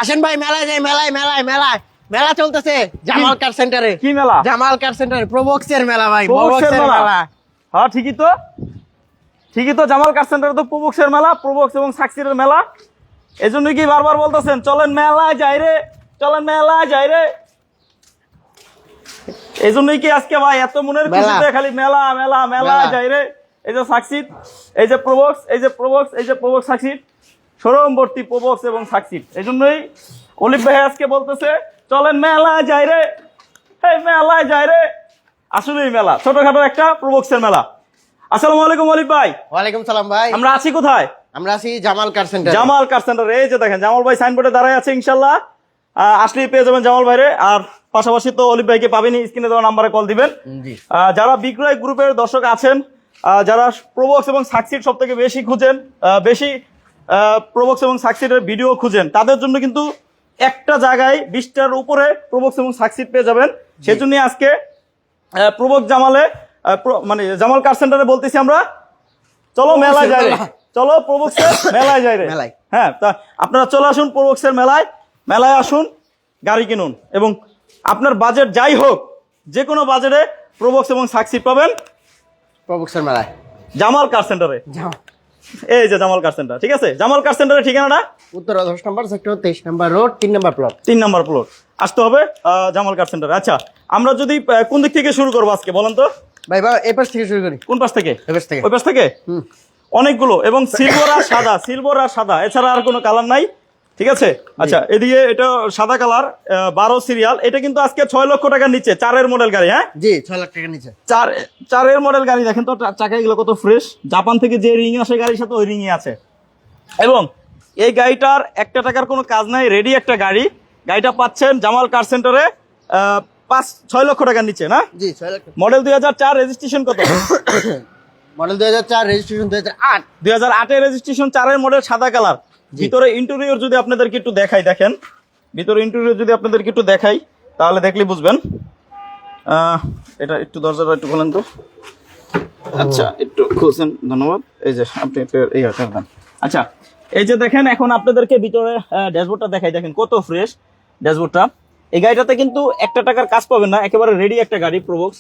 আসেন ভাই মেলায় যাই, মেলা চলতেছে জামাল কার সেন্টারে। কি মেলা? জামাল কার সেন্টারে প্রবক্সের মেলা ভাই, প্রবক্সের প্রবক্সের মেলা। মেলা। হ্যাঁ ঠিকই তো জামাল কার সেন্টারে তো প্রবক্সের মেলা, প্রবক্স এবং সাকসিডের মেলা। এজন্য কি বারবার বলতেছেন চলেন মেলা যাই রে, চলেন মেলা যাই রে। এই জন্যই কি আজকে ভাই এত মনের খুশিতে খালি মেলা মেলা মেলা যাই রে। এই যে সাকসিড, এই যে প্রবক্স, এই যে প্রবক্স, এই যে প্রবক্স সাকসিড, শোরুম ভর্তি প্রবক্স এবং সাকসিড। এই জন্যই অলিভ ভাই আজকে বলতেছে চলেন মেলা যাই রে, এই মেলা যাই রে। আসলেই মেলা, ছোটখাটো একটা প্রবক্সের মেলা। আসসালামু আলাইকুম অলিভ ভাই। ওয়ালাইকুম সালাম ভাই। আমরা আছি কোথায়? আমরা আছি জামাল কার সেন্টারে। Jamal car centre. এই যে দেখেন জামাল ভাই সাইনবোর্ডে দাঁড়ায় আছে, ইনশাল্লাহ আসলেই পেয়ে যাবেন জামাল ভাইরে। আর পাশাপাশি তো অলিভ ভাইকে পাবেনি, স্ক্রিনে দেওয়া নাম্বারে কল দিবেন। যারা বিক্রয় গ্রুপের দর্শক আছেন, যারা প্রবক্স এবং সাকসিড সব থেকে বেশি খুঁজেন, বেশি প্রবক্স এবং সাকসিডের ভিডিও খুঁজেন, তাদের জন্য কিন্তু একটা জায়গায় 20টার উপরে প্রবক্স এবং সাকসিড পেয়ে যাবেন। সেজন্য আজকে প্রবক্স জামালে মানে জামাল কার সেন্টারে বলতেছি আমরা চলো মেলায় যাই রে, চলো প্রবক্সের মেলায় যাই রে। হ্যাঁ, তা আপনারা চলে আসুন প্রবক্সের মেলায় আসুন, গাড়ি কিনুন এবং আপনার বাজেট যাই হোক, যে কোনো বাজেটে প্রবক্স এবং সাকসিড পাবেন প্রবক্সের মেলায় জামাল কার সেন্টারে। এই যে জামাল কার সেন্টার, ঠিক আছে? জামাল কার সেন্টারের ঠিকানাটা উত্তর 10 নম্বর সেক্টর 23 নম্বর রোড 3 নম্বর প্লট। 3 নম্বর প্লট আসতে হবে জামাল কার সেন্টারে। আচ্ছা, আমরা যদি কোন দিক থেকে শুরু করবো আজকে বলেন তো ভাই এই পাশ থেকে শুরু করি। কোন পাশ থেকে? এই পাশ থেকে। ওই পাশ থেকে অনেকগুলো, এবং সিলভার আর সাদা, এছাড়া আর কোনো কালার নাই, ঠিক আছে? আচ্ছা, এদিকে এটা সাদা কালার 12 সিরিয়াল। এটা কিন্তু আজকে 6 লক্ষ টাকার নিচে, 4-এর মডেল গাড়ি। হ্যাঁ জি, 6 লাখ টাকার নিচে 4-এর মডেল গাড়ি। দেখেন তো চাকাগুলো কত ফ্রেশ, জাপান থেকে যে রিং আসে গাড়ির সাথে ওই রিংই আছে। এবং এই গাড়িটার একটা টাকার কোনো কাজ নাই, রেডি একটা গাড়ি। গাড়িটা পাচ্ছেন জামাল কার সেন্টারে 6 লক্ষ টাকার নিচে, না? জি, 6 লাখ। মডেল 2004, রেজিস্ট্রেশন কত? Model 2004, registration 2008। 2008-এর রেজিস্ট্রেশন, 4-এর মডেল, সাদা কালার। ভিতরে ইন্টেরিয়র যদি আপনাদেরকে একটু দেখাই, দেখেন ভিতরে ইন্টেরিয়র যদি আপনাদেরকে একটু দেখাই, তাহলে দেখলে বুঝবেন। এটা একটু দরজাটা একটু খোলেন তো। আচ্ছা, একটু খুলছেন, ধন্যবাদ। এই যে আপনি এই দেন। আচ্ছা, এই যে দেখেন, এখন আপনাদেরকে ভিতরে ড্যাশবোর্ডটা দেখাই, দেখেন কত ফ্রেশ ড্যাশবোর্ডটা। এই গাড়িটাতে কিন্তু একটা টাকার কাজ পাবেন না, একেবারে রেডি একটা গাড়ি প্রবক্স।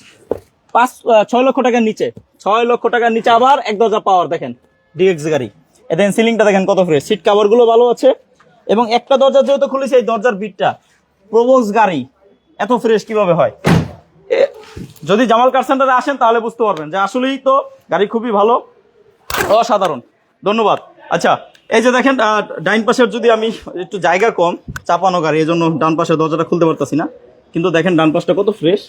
6 লক্ষ টাকার নিচে, 6 লক্ষ টাকার নিচে, আবার এক দরজা পাওয়ার। দেখেন ডিএক্স গাড়ি। এদের সিলিংটা দেখেন কত ফ্রেশ, সিট কাভার গুলো ভালো আছে। এবং একটা দরজা যেহেতু খুলেছে, এই দরজার বিটটা, প্রবক্স গাড়ি এত ফ্রেশ কিভাবে হয়? যদি জামাল কার সেন্টারে আসেন তাহলে বুঝতে পারবেন যে আসলেই তো গাড়ি খুবই ভালো, অসাধারণ। ধন্যবাদ। আচ্ছা, এই যে দেখেন ডাইন পাশের, যদি আমি একটু জায়গা কম, চাপানো গাড়ি, এই জন্য ডান পাশের দরজাটা খুলতে পারতেছি না, কিন্তু দেখেন ডান পাশটা কত ফ্রেশ।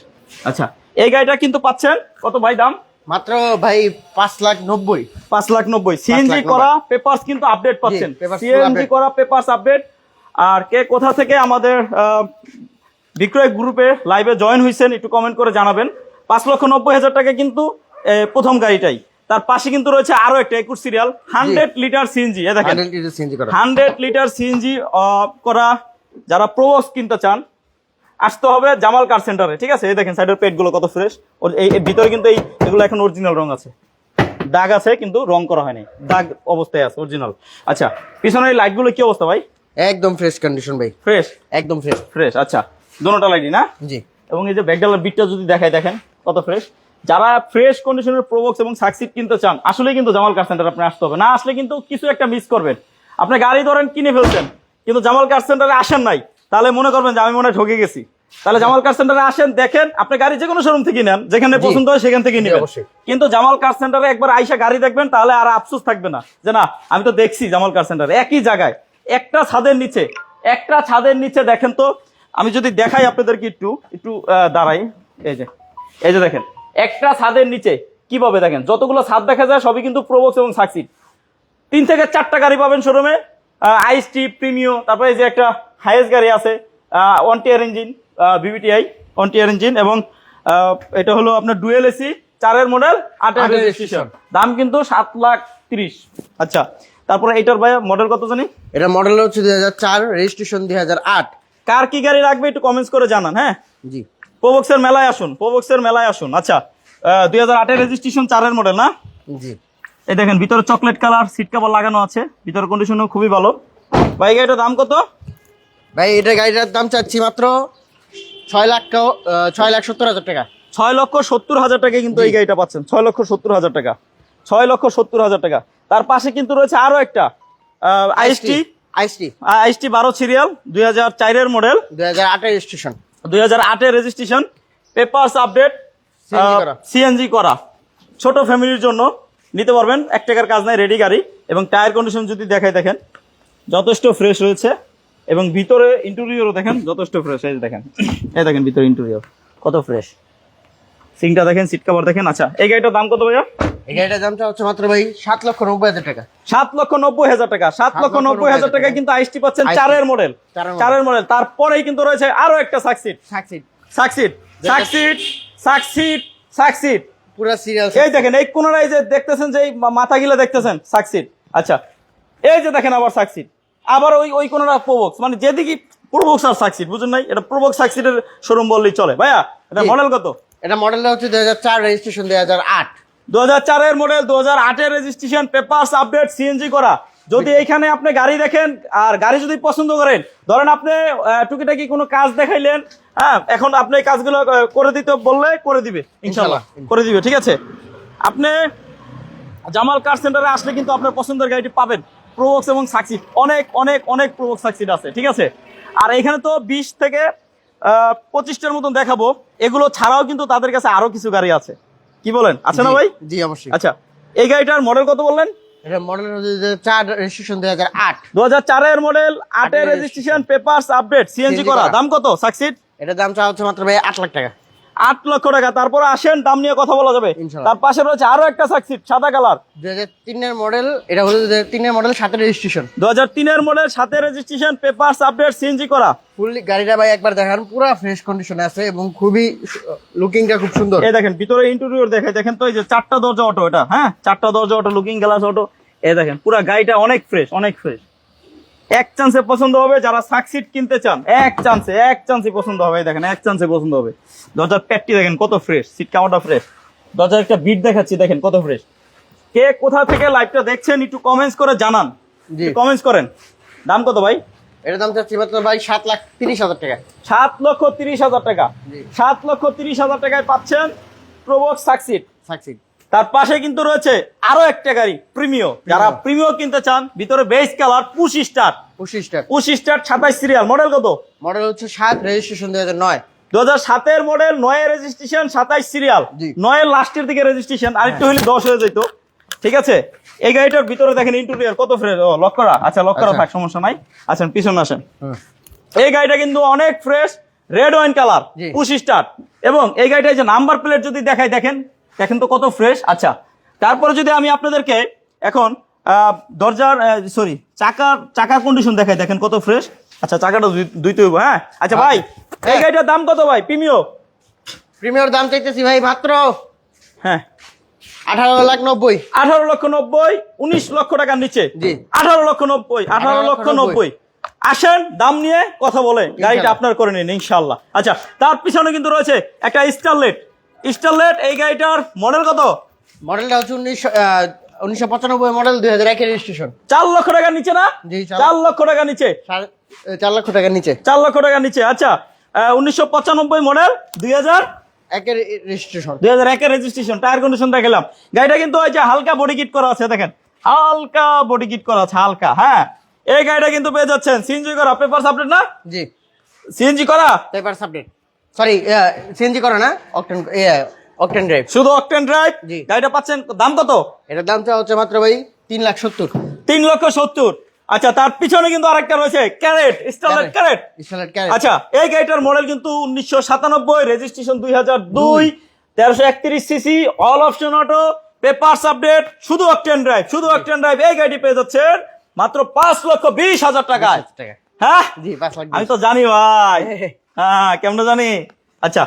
আচ্ছা, এই গাড়িটা কিন্তু পাচ্ছেন কত ভাই দাম? মাত্র ভাই 5,90,000। 5,90,000 সিএনজি করা, পেপারস কিন্তু আপডেট পাচ্ছেন। সিএনজি করা, পেপারস আপডেট। আর কে কোথা থেকে আমাদের বিক্রয় গ্রুপে লাইভে জয়েন হয়েছেন একটু কমেন্ট করে জানাবেন। 5,90,000 টাকা কিন্তু প্রথম গাড়িটাই। তার পাশে কিন্তু রয়েছে আরো একটা 21 সিরিয়াল 100 লিটার সিএনজি। এ দেখেন 100 লিটার সিএনজি করা। যারা প্রবক্স কিনতে চান আসতে হবে জামাল কার সেন্টারে, ঠিক আছে? এই দেখেন সাইডের পেটগুলো কত ফ্রেশ। এই ভিতরে কিন্তু এগুলো এখন অরিজিনাল রং আছে, দাগ আছে কিন্তু রং করা হয়নি, দাগ অবস্থায় আছে, অরিজিনাল। আচ্ছা, পিছনের লাইটগুলো কি অবস্থা ভাই? একদম ফ্রেশ কন্ডিশন ভাই, ফ্রেশ, একদম ফ্রেশ। আচ্ছা, দোনোটা লাইটই না? জি। এবং এই যে ব্যাকডালার বিটটা যদি দেখায়, দেখেন কত ফ্রেশ। যারা ফ্রেশ কন্ডিশনের প্রবক্স এবং সাকসিড কিনতে চান, আসলে কিন্তু জামাল কার সেন্টারে আপনি আসতে হবে। না আসলে কিন্তু কিছু একটা মিস করবেন। আপনি গাড়ি ধরেন কিনে ফেলছেন, কিন্তু জামাল কার সেন্টারে আসেন নাই, তাহলে মনে করবেন যে আমি মনে হয় ঠকে গেছি। তাহলে জামাল কার সেন্টারে আসেন, দেখেন, আপনি গাড়ি যে কোনো শোরুম থেকে নেন, যেখানে পছন্দ হয় সেখান থেকে নেবেন। কিন্তু জামাল কার সেন্টারে একবার আইসা গাড়ি দেখবেন, তাহলে আর আফসোস থাকবে না যে না আমি তো দেখছি জামাল কার সেন্টারে। একই জায়গায় একটা ছাদের নিচে দেখেন তো, আমি যদি দেখাই আপনাদেরকে একটু দাঁড়াই। এই যে দেখেন একটা ছাদের নিচে কিভাবে, দেখেন যতগুলো ছাদ দেখা যায় সবই কিন্তু প্রবক্স এবং সাকসিড। 3 থেকে 4টা গাড়ি পাবেন শোরুমে, আইএসটি, প্রিমিও, তারপরে এই যে একটা হাইয়েস্ট গাড়ি আছে 1 টিয়ার ইঞ্জিন, বিবিটিআই 1 টিয়ার ইঞ্জিন। এবং এটা হলো আপনার ডুয়েল এসি, 4-এর মডেল, 8-এর রেজিস্ট্রেশন। দাম কিন্তু 7,30,000। আচ্ছা, তারপরে এটার ভাই মডেল কত জানি? এটা মডেল হচ্ছে 2004, রেজিস্ট্রেশন 2008। কার কি গাড়ি রাখবে একটু কমেন্টস করে জানান। হ্যাঁ জি, প্রবক্সের মেলায় আসুন। আচ্ছা, 2008-এর রেজিস্ট্রেশন, 4-এর মডেল, না? জি। এই দেখেন ভিতরে চকলেট কালার সিট কভার লাগানো আছে, ভিতরে কন্ডিশনও খুবই ভালো। ভাই গাড়িটার দাম কত? ভাই এটা গাড়িটার দাম চাচ্ছি মাত্র 6,70,000 টাকা। 6,70,000 টাকা কিন্তু এই গাড়িটা পাচ্ছেন, 6,70,000 টাকা, 6,70,000 টাকা। তার পাশে কিন্তু রয়েছে আরো একটা আইএসটি, আইএসটি 12 সিরিয়াল, 2004 এর মডেল, 2008 এর রেজিস্ট্রেশন, 2008 এর রেজিস্ট্রেশন, পেপারস আপডেট, সিএনজি করা। ছোট ফ্যামিলির জন্য নিতে পারবেন, 1 টাকার কাজ নাই, রেডি গাড়ি। এবং টায়ার কন্ডিশন যদি দেখাই দেখেন যথেষ্ট ফ্রেশ রয়েছে, এবং ভিতরে ইন্টেরিয়রও দেখেন যথেষ্ট ফ্রেশ। এই যে দেখেন, এই দেখেন ভিতরে ইন্টেরিয়র কত ফ্রেশ, সিংটা দেখেন, সিট কভার দেখেন। আচ্ছা এই গাড়িটার দাম কত ভাইয়া? এই গাড়িটার দামটা হচ্ছে মাত্র ভাই 7,90,000 টাকা। 7,90,000 টাকা, 7,90,000 টাকা কিন্তু আইএসটি পাচ্ছেন 4 এর মডেল, 4 এর মডেল। তারপরেই কিন্তু রয়েছে আরো একটা সাকসিড পুরো সিরিয়াল। এই দেখেন এই কোনারা, এই যে দেখতেছেন যে মাথাগুলো দেখতেছেন সাকসিড। আচ্ছা এই যে দেখেন আবার সাকসিড, আবার ওই কোনারা প্রোবক্স, মানে যেদিকে প্রোবক্স আর সাকসিড, বুঝুন নাই? এটা প্রোবক্স সাকসিডের শোরুম বললেই চলে। ভাইয়া এটা মডেল কত? এটা মডেলটা হচ্ছে 2004, রেজিস্ট্রেশন 2008। 2004 এর মডেল, 2008 এর রেজিস্ট্রেশন, পেপারস আপডেট, সিএনজি করা। যদি এইখানে আপনি গাড়ি দেখেন আর গাড়ি যদি পছন্দ করেন, ধরেন আপনি টুকিটাকি কোনো কাজ দেখাইলেন, হ্যাঁ, এখন আপনি এই কাজগুলো করে দিতে বললে করে দিবে, ইনশাআল্লাহ করে দিবে। ঠিক আছে, আপনি জামাল কার সেন্টারে আসলে কিন্তু আপনার পছন্দের গাড়িটি পাবেন। প্রোবক্স এবং সাকসিড, অনেক অনেক অনেক প্রোবক্স সাকসিড আছে। ঠিক আছে, আর এখানে তো 20 থেকে 25টার মতন দেখাবো। এগুলো ছাড়াও কিন্তু তাদের কাছে আরো কিছু গাড়ি আছে, কি বলেন? আছে না ভাই? জি অবশ্যই। আচ্ছা এই গাড়িটার মডেল কত বললেন? এটা মডেল হচ্ছে 2004, রেজিস্ট্রেশন 2008। 2004 এর মডেল, 8 এর রেজিস্ট্রেশন, পেপারস আপডেট, সিএনজি করা। দাম কত সাকসিড? এটা দাম চাওয়া হচ্ছে মাত্র ভাই 8 লাখ টাকা। 8 লক্ষ টাকা। তারপরে আসেন, দাম নিয়ে কথা বলা যাবে। ইনশাআল্লাহ। তার পাশে রয়েছে আরো একটা সাকসিড, সাদা কালার, 2003 এর মডেল। এটা হলো 2003 এর মডেল, 7 এর রেজিস্ট্রেশন। 2003 এর মডেল, 7 এর রেজিস্ট্রেশন, পেপারস আপডেট, সিএনজি করা। ফুললি গাড়িটা ভাই একবার দেখান, পুরো ফ্রেশ কন্ডিশনে আছে এবং খুবই লুকিংটা খুব সুন্দর। এই দেখেন ভিতরে ইন্টেরিয়র দেখাই, দেখেন তো এই যে 4টা দরজা অটো, এটা হ্যাঁ 4টা দরজা অটো, লুকিং গ্লাস অটো। এই দেখেন পুরো গাড়িটা অনেক ফ্রেশ, অনেক ফ্রেশ। এক চান্সে পছন্দ হবে, যারা সাকসিড কিনতে চান এক চান্সে পছন্দ হবে। এই দেখেন এক চান্সে পছন্দ হবে। দরজার প্যাডটি দেখেন কত ফ্রেশ, সিট কাভারটা ফ্রেশ। দরজার একটা বিট দেখাচ্ছি, দেখেন কত ফ্রেশ। কে কোথা থেকে লাইভটা দেখছেন একটু কমেন্টস করে জানান, কমেন্টস করেন। দাম কত ভাই? এটার দাম চাচ্ছি মাত্র ভাই 7,30,000 টাকা। 7,30,000 টাকা। 7,30,000 টাকায় পাচ্ছেন প্রোবক্স সাকসিড। তার পাশে কিন্তু রয়েছে আরো একটা গাড়ি প্রিমিও, যারা প্রিমিও কিনতে চান, ভিতরে base colour, push start 27 serial. Model কত? মডেল হচ্ছে 7, রেজিস্ট্রেশন 2009। 2007 এর মডেল, 9 এর রেজিস্ট্রেশন, 27 সিরিয়াল। 9 এর লাস্টের দিকে রেজিস্ট্রেশন, আরেকটু হলে 10 হয়ে যেত। ঠিক আছে, এই গাড়িটার ভিতরে দেখেন ইন্টেরিয়র কত ফ্রেশ। ও লক করা, আচ্ছা লক করা থাক, সমস্যা নাই। আসেন পিছনে আসেন। এই গাড়িটা কিন্তু অনেক fresh, red wine colour, push start. এবং এই গাড়িটা যে নাম্বার প্লেট যদি দেখাই, দেখেন তো কত ফ্রেশ। আচ্ছা তারপরে যদি আমি আপনাদেরকে এখন দরজার চাকার কন্ডিশন দেখাই, দেখেন কত ফ্রেশ। আচ্ছা চাকাটা দুইতে হইব, হ্যাঁ। আচ্ছা ভাই এই গাড়িটার দাম কত ভাই? প্রিমিয়র দাম চাইতেছি ভাই মাত্র হ্যাঁ 18,90,000। 18,90,000, 19 লক্ষ টাকার নিচে। 18,90,000। আসেন দাম নিয়ে কথা বলে গাড়িটা আপনার করে নিন ইনশাল্লাহ। আচ্ছা তার পিছনে কিন্তু রয়েছে একটা স্টারলেট। এই গাড়িটার মডেল কত? মডেলটা হচ্ছে 1995 মডেল, 2001 এর রেজিস্ট্রেশন। 4 লক্ষ টাকার নিচে না? 4 লক্ষ টাকার নিচে, 4 লক্ষ টাকার নিচে, 4 লক্ষ টাকার নিচে। আচ্ছা 1995 মডেল, 2001 এর রেজিস্ট্রেশন। 2001 এর রেজিস্ট্রেশন। টায়ার কন্ডিশন দেখালাম। গাড়িটা কিন্তু ওই যে হালকা বডি কিট করা আছে, দেখেন হালকা বডি কিট করা আছে, হালকা। হ্যাঁ এই গাড়িটা কিন্তু পেয়ে যাচ্ছেন সিএনজি করা, পেপারস আপডেট না? জি সিএনজি করা, পেপারস আপডেট, সরি সিএনজি করা না, অকটেন ড্রাইভ, শুধু অকটেন ড্রাইভ। গাড়িটা পাচ্ছেন, দাম কত? এটার দামটা হচ্ছে মাত্র ভাই 3,70,000। 3,70,000। আচ্ছা তার পিছনে কিন্তু আরেকটা রয়েছে ক্যারেট, স্টারলাইট ক্যারেট। আচ্ছা এই গাড়িটার মডেল কিন্তু 1997, registration 2002, 1331 CC, all option auto, papers update, শুধু অকটেন ড্রাইভ। এই গাড়িটি পেয়ে যাচ্ছেন মাত্র 5,20,000 টাকায়। হ্যাঁ জি 5 লাখ। আমি তো জানি ভাই, হ্যাঁ কেমন জানি। আচ্ছা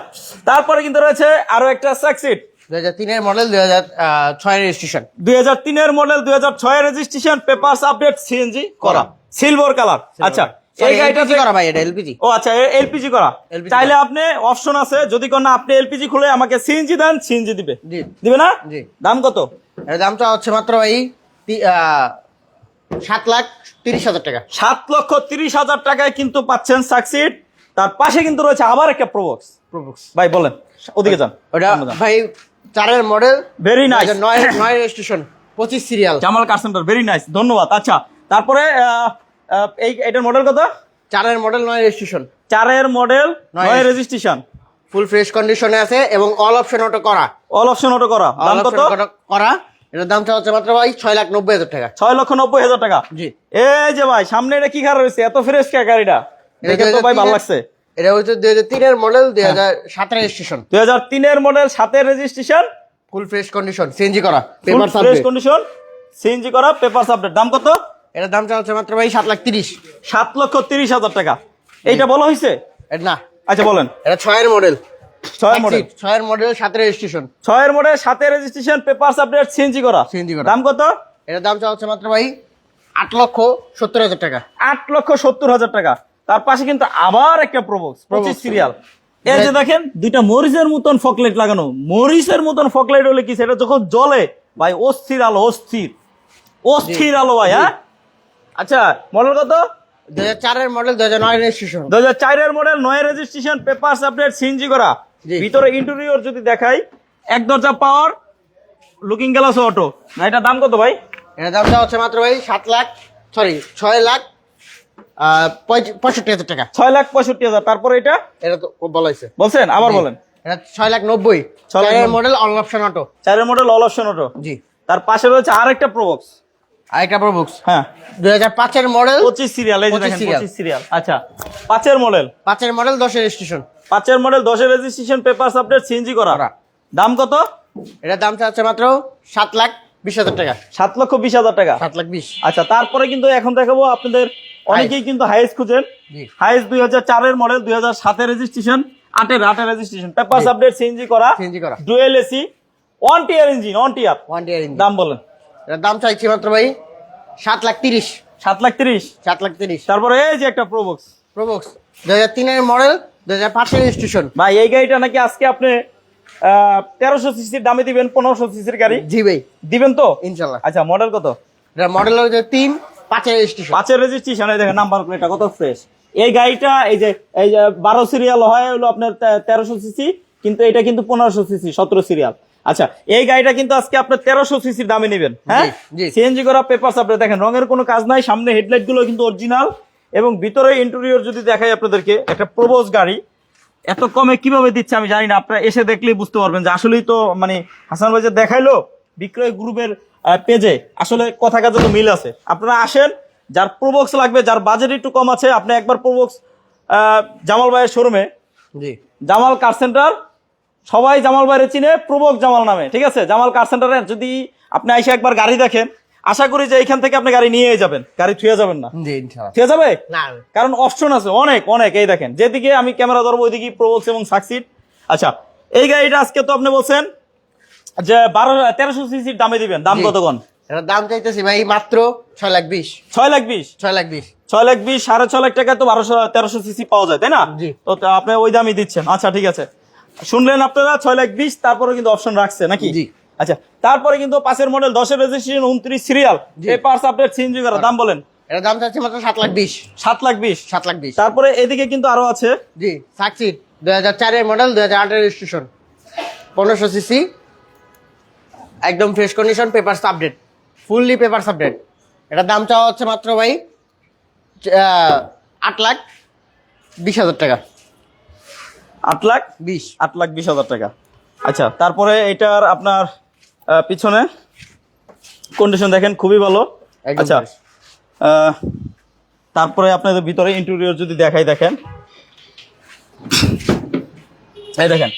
তারপরে কিন্তু রয়েছে আরো একটা সাকসিড, 2003 এর মডেল, 2006 এর রেজিস্ট্রেশন। 2003 এর মডেল, 2006 এর রেজিস্ট্রেশন, পেপারস আপডেট, সিএনজি করা, সিলভার কালার। আচ্ছা এই গাড়িটা করা ভাই, এটা এলপিজি। ও আচ্ছা এলপিজি করা। চাইলে আপনি অপশন আছে, যদি কোন আপনি এলপিজি খুলে আমাকে সিএনজি দেন, সিএনজি দিবে না? জি। দাম কত? এর দামটা হচ্ছে মাত্র ভাই 7,30,000 টাকা। 7,30,000 টাকায় কিন্তু পাচ্ছেন সাকসিড। তার পাশে কিন্তু রয়েছে আবার একটা প্রোবক্স। ভাই বলেন, ওদিকে যান। ওটা ভাই 4-এর model, very nice, 9 registration, 25 serial, Jamal car centre, very nice, ধন্যবাদ। আচ্ছা, তারপরে এটার মডেল কত? 4-এর মডেল, 9 রেজিস্ট্রেশন, 4-এর মডেল, 9 রেজিস্ট্রেশন, ফুল ফ্রেশ কন্ডিশনে আছে এবং অল অপশন অটো করা। অল অপশন অটো করা। দাম কত? করা। এটার দাম হচ্ছে মাত্র ভাই 6,90,000 টাকা। 6,90,000 টাকা। জি। এই যে ভাই সামনে এটা কি খারাপ হয়েছে, এত ফ্রেশ কে গাড়িটা, দেখে তো ভাই ভালো লাগছে। এটা হচ্ছে 2003-এর মডেল, 2007 রেজিস্ট্রেশন, 2003-এর মডেল, 7-এর registration, full fresh condition, CNG করা, full paper fresh subject. Condition, CNG করা, পেপার আপডেট। দাম কত? এটার দাম হচ্ছে মাত্র ভাই 7,30,000। 7,30,000 টাকা। এইটা বলা হয়েছে? এটা না, আচ্ছা বলেন। এটা 6-এর মডেল, 6-এর মডেল, 6-এর মডেল, 7 রেজিস্ট্রেশন, 6-এর মডেল, 7-এর রেজিস্ট্রেশন, পেপার আপডেট, সিএনজি করা। সিএনজি করা। দাম কত? এটার দাম হচ্ছে মাত্র ভাই 8,70,000 টাকা। 8,70,000 টাকা। তার পাশে কিন্তু আবার একটা প্রোবক্স, 25 সিরিয়াল। এই যে দেখেন দুইটা মরিচের মতন ফকলাইট লাগানো। মরিচের মতন ফকলাইট হলে কি, সেটা যখন জ্বলে ভাই অস্থির আলো, অস্থির আলো ভাই। হ্যাঁ, আচ্ছা মডেল কত? 2004-এর মডেল, 2009 রেজিস্ট্রেশন, 2004-এর model, 9 registration, paper update, CNG করা। ভিতরে ইন্টেরিয়র যদি দেখাই, এক দরজা পাওয়ার, লুকিং গ্লাস অটো। না, এটা দাম কত ভাই? এটার দামটা হচ্ছে মাত্র ভাই 6,65,000 টাকা। 6,65,000। তারপরে এটা এটা তো বলা হয়েছে, বলছেন, আবার বলেন। এটা 6,90,000। 6-এর মডেল, অল অপশন অটো। 4-এর মডেল, অল অপশন অটো। জি। তার পাশে রয়েছে আরেকটা প্রোবক্স। আরেকটা প্রোবক্স, হ্যাঁ, 2005-এর মডেল, 25 সিরিয়াল। এই যে দেখেন 25 সিরিয়াল। আচ্ছা, 5-এর মডেল, 5-এর মডেল, 10-এর রেজিস্ট্রেশন, 5-এর মডেল, 10-এর রেজিস্ট্রেশন, পেপার আপডেট, সিএনজি করা। দাম কত? এটার দামটা হচ্ছে মাত্র 7,20,000 টাকা। 7,20,000 টাকা। 7,20,000। আচ্ছা, তারপরে কিন্তু এখন দেখাবো আপনাদের, অনেকেই কিন্তু হাইস খুঁজেন। জি। হাইস 2004-এর মডেল, 2007-এর রেজিস্ট্রেশন, 8-এর রেজিস্ট্রেশন, পেপার আপডেট, সিএনজি করা, dual AC, 1 tier engine, 1 tier. দাম বলেন। এটার দাম চাইছি মাত্র ভাই 7,30,000। 7,30,000। 7,30,000। তারপরে এই যে একটা প্রোবক্স, 2003-এর মডেল, 2005-এর রেজিস্ট্রেশন। ভাই এই গাড়িটা নাকি আজকে আপনি 1300 সিসির দামে দিবেন, 1500 সিসির গাড়ি। জি ভাই, দিবেন তো ইনশাআল্লাহ। আচ্ছা, মডেল কত? এটা মডেল হচ্ছে 3, 5-এর রেজিস্ট্রেশন। 5-এর রেজিস্ট্রেশন। এই দেখেন নাম্বার প্লেটটা কত ফ্রেশ। এই গাড়িটা এই যে 12 সিরিয়াল হয় হলো আপনার 1300 সিসি, কিন্তু এটা কিন্তু 1500 সিসি, 17 সিরিয়াল। আচ্ছা, এই গাড়িটা কিন্তু আজকে আপনার 1300 সিসির দামে নেবেন। হ্যাঁ, সিএনজি করা, পেপারস আপডেট। দেখেন রঙের কোনো কাজ নাই, সামনে হেডলাইট গুলো কিন্তু অরিজিনাল, এবং ভিতরে ইন্টেরিয়র যদি দেখাই আপনাদেরকে, একটা প্রবোজ গাড়ি এত কমে কিভাবে দিচ্ছে আমি জানি না। আপনারা এসে দেখলেই বুঝতে পারবেন যে আসলেই তো মানে হাসান ভাই যে দেখাইলো বিক্রয় গ্রুপের পেজে, আসলে কথা কাজে তো মিল আছে। আপনারা আসেন, যার প্রোবক্স লাগবে, যার বাজেট একটু কম আছে, আপনি একবার প্রোবক্স জামাল ভাইয়ের শোরুমে, জামাল কার সেন্টার, সবাই জামাল ভাইয়ের চিনে প্রোবক্স জামাল নামে, ঠিক আছে? জামাল কার সেন্টারে যদি আপনি এসে একবার গাড়ি দেখেন, আশা করি যে এইখান থেকে আপনি গাড়ি নিয়ে যাবেন, গাড়ি থুয়ে যাবেন না। থুয়ে যাবে না, কারণ অপশন আছে অনেক অনেক। এই দেখেন, যেদিকে আমি ক্যামেরা ধরবো ওইদিকে প্রোবক্স এবং সাকসিড। আচ্ছা, এই গাড়িটা আজকে তো আপনি বলছেন যে 1300 সিসির দামে দিবেন। দাম কত কোন? এটার দাম চাইতেছি ভাই মাত্র 6,20,000। 6,20,000। 6,20,000। 6,20,000, 6.5 টাকা তো 1300 সিসি পাওয়া যায়, তাই না? তো আপনি ওই দামই দিচ্ছেন। আচ্ছা, ঠিক আছে, শুনলেন আপনারা, 6,20,000। তারপরে কিন্তু অপশন রাখছে নাকি? আচ্ছা, তারপরে কিন্তু 5-এর মডেল, 10-এর registration, 29 serial, papers update, CNG করা। দাম বলেন। এটার দাম চাইছে মাত্র 7,20,000। 7,20,000। 7,20,000। তারপরে এদিকে কিন্তু আরো আছে। জি, সাকসিড 2004-এর মডেল, 2008-এর রেজিস্ট্রেশন, 1500 সিসি, একদম fresh condition, papers update, fully papers update. এটার দাম চাওয়া হচ্ছে মাত্র ভাই 8,20,000 টাকা। 8,20,000 টাকা। আচ্ছা, তারপরে এটার আপনার পিছনে কন্ডিশন দেখেন, খুবই ভালো। আচ্ছা, তারপরে আপনাদের ভিতরে ইন্টেরিয়র যদি দেখাই, দেখেন এই দেখেন,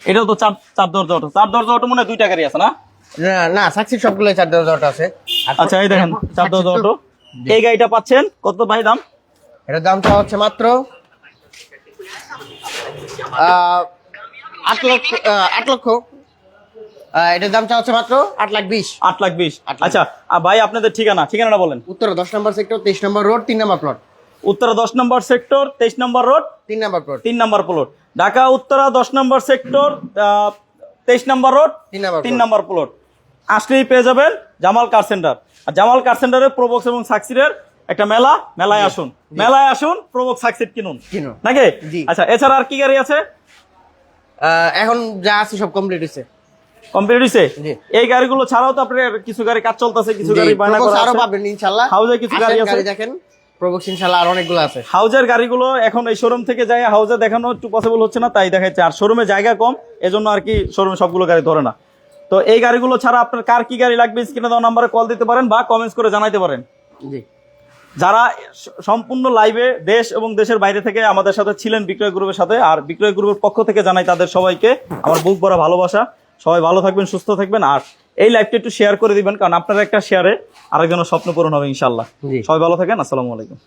এটাও তো চার দরজা অটো। 4 দরজা অটো মনে হয় 2টা গাড়ি আছে না? না, সাকসিড সবগুলো 4 দরজা অটো আছে। আচ্ছা, এই দেখেন 4 দরজা অটো। এই গাড়িটা পাচ্ছেন কত ভাই দাম? এটার দাম চাওয়া হচ্ছে মাত্র 8 লক্ষ। এটার দাম চাওয়া হচ্ছে মাত্র 8,20,000। 8,20,000। আচ্ছা ভাই, আপনাদের ঠিকানাটা বলেন। উত্তরা 10 নম্বর সেক্টর, 23 নম্বর রোড, 3 নম্বর প্লট। উত্তরা 10 নম্বর সেক্টর, 23 নম্বর রোড, 3 নম্বর প্লট। 3 নম্বর প্লট। ঢাকা উত্তরা 10 নম্বর সেক্টর, 23 নম্বর রোড, 3 নম্বর প্লট। আসলেই পেয়ে যাবেন জামাল কার সেন্টার। আর জামাল কার সেন্টারে প্রোবক্স এবং সাকসিডের একটা মেলায় আসুন, মেলায় আসুন, প্রোবক্স সাকসিড কিনুন নাকি? জি। আচ্ছা, এছাড়া আর কি গাড়ি আছে? এখন যা আছে সব কমপ্লিট হয়েছে। কমপ্লিট হইছে? জি। এই গাড়িগুলো ছাড়াও তো আপনার কিছু গাড়ি কাজ চলতেছে, কিছু গাড়ি বায়না করা আরো আছে। পাবেন ইনশাআল্লাহ। হাউজে কিছু গাড়ি আছে, দেখেন প্রবক্স ইনশাআল্লাহ আর অনেকগুলো আছে। হাউজের গাড়িগুলো এখন এই শোরুম থেকে যায় হাউজে দেখানো একটু পসিবল হচ্ছে না, তাই দেখাচ্ছে। আর শোরুমে জায়গা কম, এজন্য আর কি শোরুমে সবগুলো গাড়ি ধরে না। তো এই গাড়িগুলো ছাড়া আপনার কার কি গাড়ি লাগবে স্ক্রিনে দেওয়া নাম্বারে কল দিতে পারেন বা কমেন্টস করে জানাইতে পারেন। জি। যারা সম্পূর্ণ লাইভে দেশ এবং দেশের বাইরে থেকে আমাদের সাথে ছিলেন বিক্রয় গ্রুপের সাথে, আর বিক্রয় গ্রুপের পক্ষ থেকে জানাই তাদের সবাইকে আমার বুক ভরা ভালোবাসা। সবাই ভালো থাকবেন, সুস্থ থাকবেন, আর এই লাইভটা একটু শেয়ার করে দিবেন, কারণ আপনার একটা শেয়ারে আরেকজনের স্বপ্ন পূরণ হবে ইনশাআল্লাহ। জি। সবাই ভালো থাকেন, আসসালামু আলাইকুম।